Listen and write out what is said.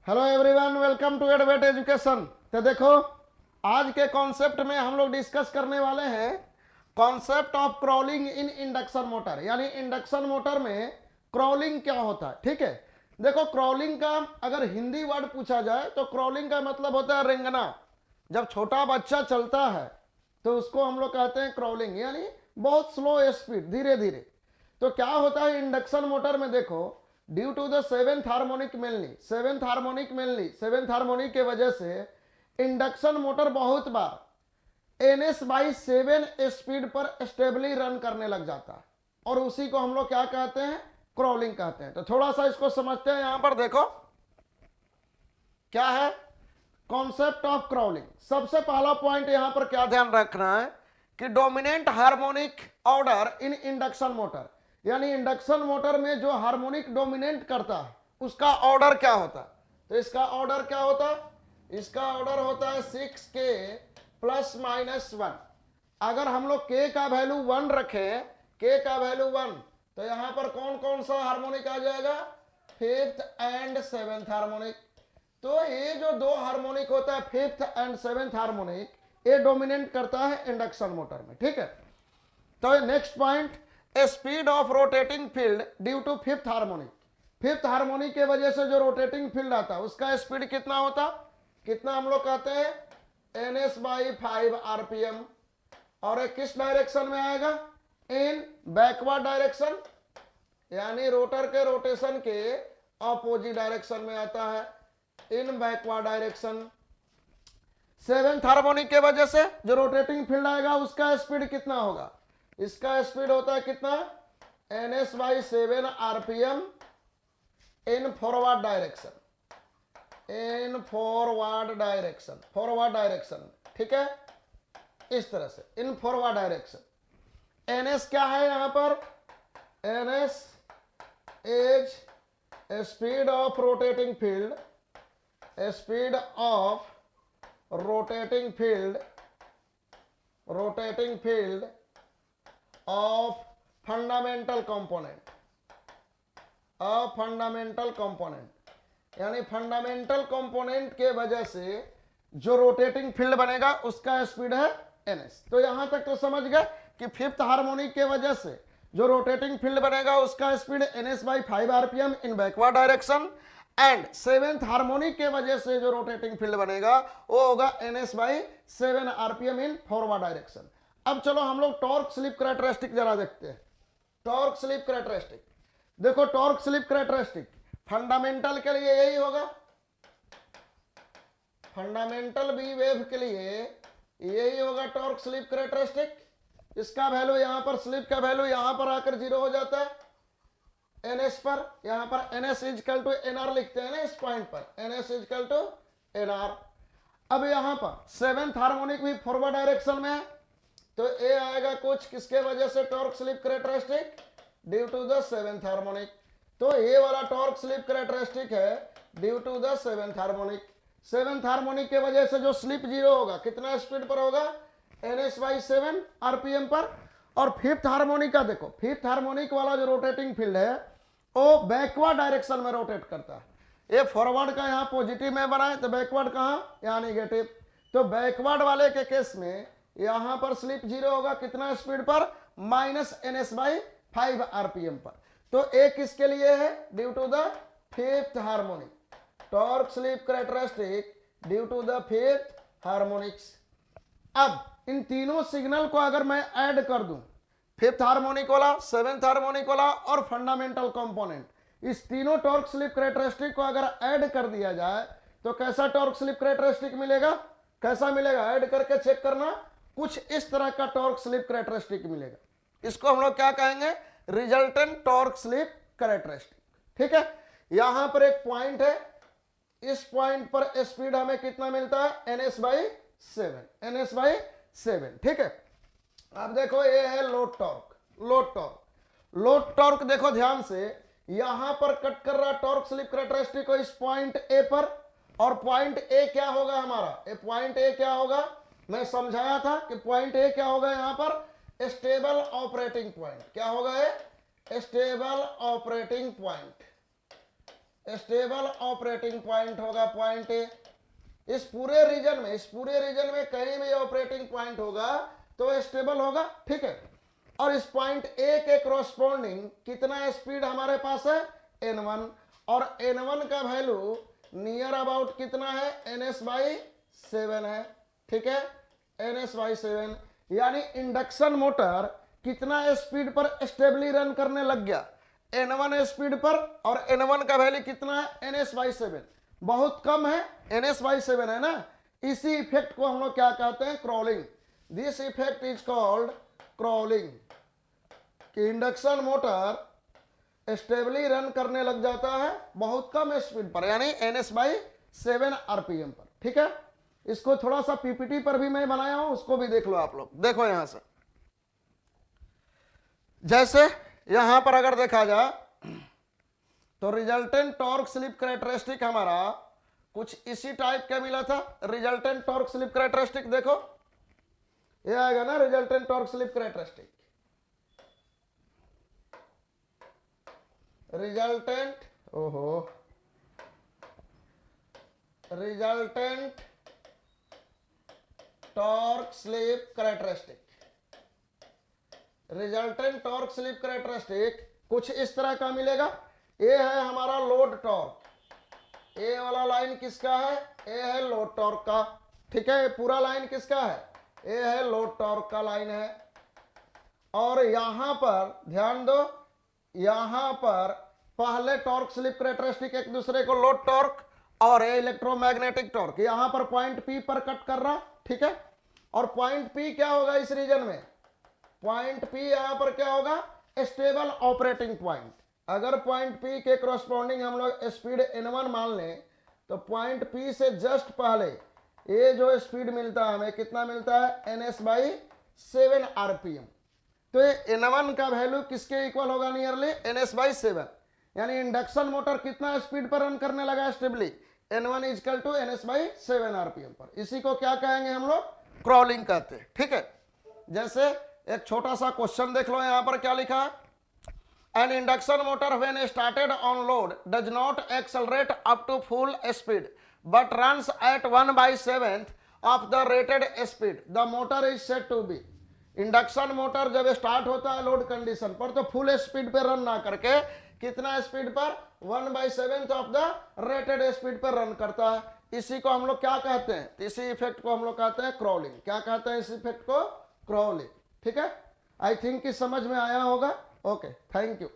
Hello everyone, welcome to Advait education. तो देखो, आज के कॉन्सेप्ट में हम लोग डिस्कस करने वाले हैं concept of crawling in induction motor, यानी इंडक्शन मोटर में क्रॉलिंग क्या होता है। ठीक है, देखो क्रॉलिंग का अगर हिंदी वर्ड पूछा जाए तो क्रॉलिंग का मतलब होता है रेंगना। जब छोटा बच्चा चलता है तो उसको हम लोग कहते हैं क्रॉलिंग, यानी बहुत स्लो स्पीड, धीरे धीरे। तो क्या होता है इंडक्शन मोटर में, देखो due to the seventh harmonic mainly के वजह से इंडक्शन मोटर बहुत बार NS/7 स्पीड पर स्टेबली रन करने लग जाता है, और उसी को हम लोग क्या कहते हैं, क्रॉलिंग कहते हैं। तो थोड़ा सा इसको समझते हैं। यहां पर देखो क्या है कॉन्सेप्ट ऑफ क्रॉलिंग। सबसे पहला पॉइंट यहां पर क्या ध्यान रखना है कि dominant harmonic order in induction motor, यानी इंडक्शन मोटर में जो हार्मोनिक डोमिनेंट करता है उसका ऑर्डर क्या होता है। तो इसका ऑर्डर क्या होता है, इसका ऑर्डर होता है 6K ±1। अगर हम लोग K का वैल्यू 1 रखें, K का वैल्यू 1, तो यहां पर कौन कौन सा हार्मोनिक आ जाएगा, 5th एंड 7th हार्मोनिक। तो ये जो दो हार्मोनिक होता है 5th एंड 7th हार्मोनिक, ये डोमिनेट करता है इंडक्शन मोटर में। ठीक है, तो next point, speed of rotating field due to 5th harmonic. 5th harmonic के वजह से जो रोटेटिंग फील्ड आता है उसका स्पीड कितना होता, कितना हम लोग कहते हैं, NS/5 RPM। और एक किस डायरेक्शन में आएगा, इन बैकवर्ड डायरेक्शन, यानी रोटर के रोटेशन के ऑपोजिट डायरेक्शन में आता है, इन बैकवर्ड डायरेक्शन। 7th हार्मोनिक के वजह से जो रोटेटिंग फील्ड आएगा उसका स्पीड कितना होगा, इसका स्पीड होता है कितना, NS/7 RPM in forward direction, in forward direction. ठीक है, इस तरह से इन फॉरवर्ड डायरेक्शन। NS क्या है यहां पर, NS is speed of rotating field, speed of rotating field of fundamental component, यानी फंडामेंटल कंपोनेंट के वजह से जो रोटेटिंग फील्ड बनेगा उसका स्पीड है NS। तो यहां तक तो समझ गए कि 5th हार्मोनिक के वजह से जो रोटेटिंग फील्ड बनेगा उसका speed NS/5 RPM in backward direction, and 7th harmonic के वजह से जो रोटेटिंग फील्ड बनेगा वो होगा NS/7 RPM in forward direction. अब चलो हम लोग टॉर्क स्लिप कैरेक्टरिस्टिक जरा देखते हैं। टॉर्क स्लिप कैरेक्टरिस्टिक, देखो टॉर्क स्लिप कैरेक्टरिस्टिक फंडामेंटल के लिए यही होगा, फंडामेंटल बी वेव के लिए यही होगा टॉर्क स्लिप कैरेक्टरिस्टिक। इसका वैल्यू यहां पर, स्लिप का वैल्यू यहां पर आकर 0 हो जाता है NS पर। यहां पर NS इजकल टू NR लिखते हैं ना, इस पॉइंट पर NS इजकल टू NR। अब यहां पर 7th हार्मोनिक भी फॉरवर्ड डायरेक्शन में है, तो ए आएगा कुछ किसके वजह से, torque slip characteristic due to the 7th harmonic. तो ये वाला टॉर्क स्लिप कैरेक्टरिस्टिक है due to the 7th harmonic. 7th harmonic के वजह से जो स्लिप 0 होगा, कितना स्पीड पर होगा, NS/7 RPM पर। और 5th हार्मोनिक का देखो, 5th हार्मोनिक वाला जो रोटेटिंग फील्ड है वो बैकवर्ड डायरेक्शन में रोटेट करता है। ये फॉरवर्ड का यहाँ पॉजिटिव में बना है, तो बैकवर्ड कहाँ, यहाँ निगेटिव। तो बैकवर्ड वाले के केस में यहां पर स्लिप 0 होगा, कितना स्पीड पर, -NS/5 RPM पर। तो एक किसके लिए है, due to the 5th harmonic, torque slip characteristic due to the 5th harmonics. अब इन तीनों सिग्नल को अगर मैं ऐड कर दूं, 5th हार्मोनिक वाला, 7th हार्मोनिक वाला और फंडामेंटल कंपोनेंट, इस तीनों टॉर्क स्लिप कैरेक्टरिस्टिक को अगर ऐड कर दिया जाए तो कैसा टॉर्क स्लिप कैरेक्टरिस्टिक मिलेगा, कैसा मिलेगा, ऐड करके चेक करना, कुछ इस तरह का टॉर्क स्लिप कैरेक्टरिस्टिक मिलेगा। इसको हम लोग क्या कहेंगे, रिजल्टेंट टॉर्क स्लिप कैरेक्टरिस्टिक। ठीक है, यहां पर एक पॉइंट है, इस पॉइंट पर स्पीड हमें कितना मिलता है, NS/7। ठीक है, अब देखो ये है लोड टॉर्क देखो ध्यान से, यहां पर कट कर रहा टॉर्क स्लिप कैरेक्टरिस्टिक को इस पॉइंट ए पर, और पॉइंट ए क्या होगा हमारा, ये पॉइंट ए क्या होगा, मैं समझाया था कि पॉइंट ए क्या होगा, यहां पर स्टेबल ऑपरेटिंग पॉइंट। क्या होगा ये, stable operating point, stable operating point होगा पॉइंट ए। इस पूरे रीजन में कहीं भी ऑपरेटिंग पॉइंट होगा तो स्टेबल होगा, ठीक है। और इस पॉइंट ए के कोरस्पोंडिंग कितना स्पीड हमारे पास है, n1, और n1 का वैल्यू नियर अबाउट कितना है, ns/7 है, ठीक है, ns/7। यानी इंडक्शन मोटर कितना स्पीड पर स्टेबली रन करने लग गया, n1 स्पीड पर, और n1 का वैल्यू कितना है, ns/7, बहुत कम है, ns/7 है ना। इसी इफेक्ट को हम लोग क्या कहते हैं, crawling. This effect is called crawling, कि इंडक्शन मोटर स्टेबली रन करने लग जाता है बहुत कम स्पीड पर, यानी ns/7 आरपीएम पर, ठीक है। इसको थोड़ा सा पीपीटी पर भी मैं बनाया हूं, उसको भी देख लो आप लोग। देखो यहां से, जैसे यहां पर अगर देखा जाए तो रिजल्टेंट टॉर्क स्लिप कैरेक्टरिस्टिक हमारा कुछ इसी टाइप का मिला था। रिजल्टेंट टॉर्क स्लिप कैरेक्टरिस्टिक देखो, ये आएगा ना resultant torque slip characteristic, resultant resultant torque slip characteristic. Resultant torque slip characteristic कुछ इस तरह का मिलेगा। ये है हमारा लोड टॉर्क, ये वाला लाइन किसका है, ये है लोड टॉर्क का, ठीक है। पूरा लाइन किसका है, ये है लोड टॉर्क का लाइन है। और यहां पर ध्यान दो, यहां पर पहले टॉर्क स्लिप कैरेक्टरिस्टिक एक दूसरे को, लोड टॉर्क और इलेक्ट्रोमैग्नेटिक टॉर्क, यहां पर पॉइंट पी पर कट कर रहा, ठीक है। और पॉइंट पी क्या होगा इस रीजन में, पॉइंट पी यहां पर क्या होगा, स्टेबल ऑपरेटिंग पॉइंट। अगर पॉइंट पी के कोरस्पोंडिंग हम लोग स्पीड n1 मान लें, तो पॉइंट पी से जस्ट पहले ये जो स्पीड मिलता है हमें, कितना मिलता है, ns/7 आरपीएम। तो ये n1 का वैल्यू किसके इक्वल होगा, नियरली ns/7। यानी इंडक्शन मोटर कितना स्पीड पर रन करने लगा stably, n1 equal to ns/7 RPM पर। इसी को क्या कहेंगे हम लोग, क्रॉलिंग कहते हैं, ठीक है। जैसे एक छोटा सा क्वेश्चन देख लो, यहां पर क्या लिखा है, an induction motor when started on load does not accelerate up to full speed but runs at 1/7 of the rated speed, the motor is said to be. Induction motor जब स्टार्ट होता है load condition पर, तो full speed पे run ना करके कितना speed पर, 1/7 ऑफ द रेटेड स्पीड पर रन करता है। इसी को हम लोग क्या कहते हैं, इसी इफेक्ट को हम लोग कहते हैं क्रॉलिंग। क्या कहते हैं इस इफेक्ट को, क्रॉलिंग, ठीक है। आई थिंक कि समझ में आया होगा। Okay, thank you.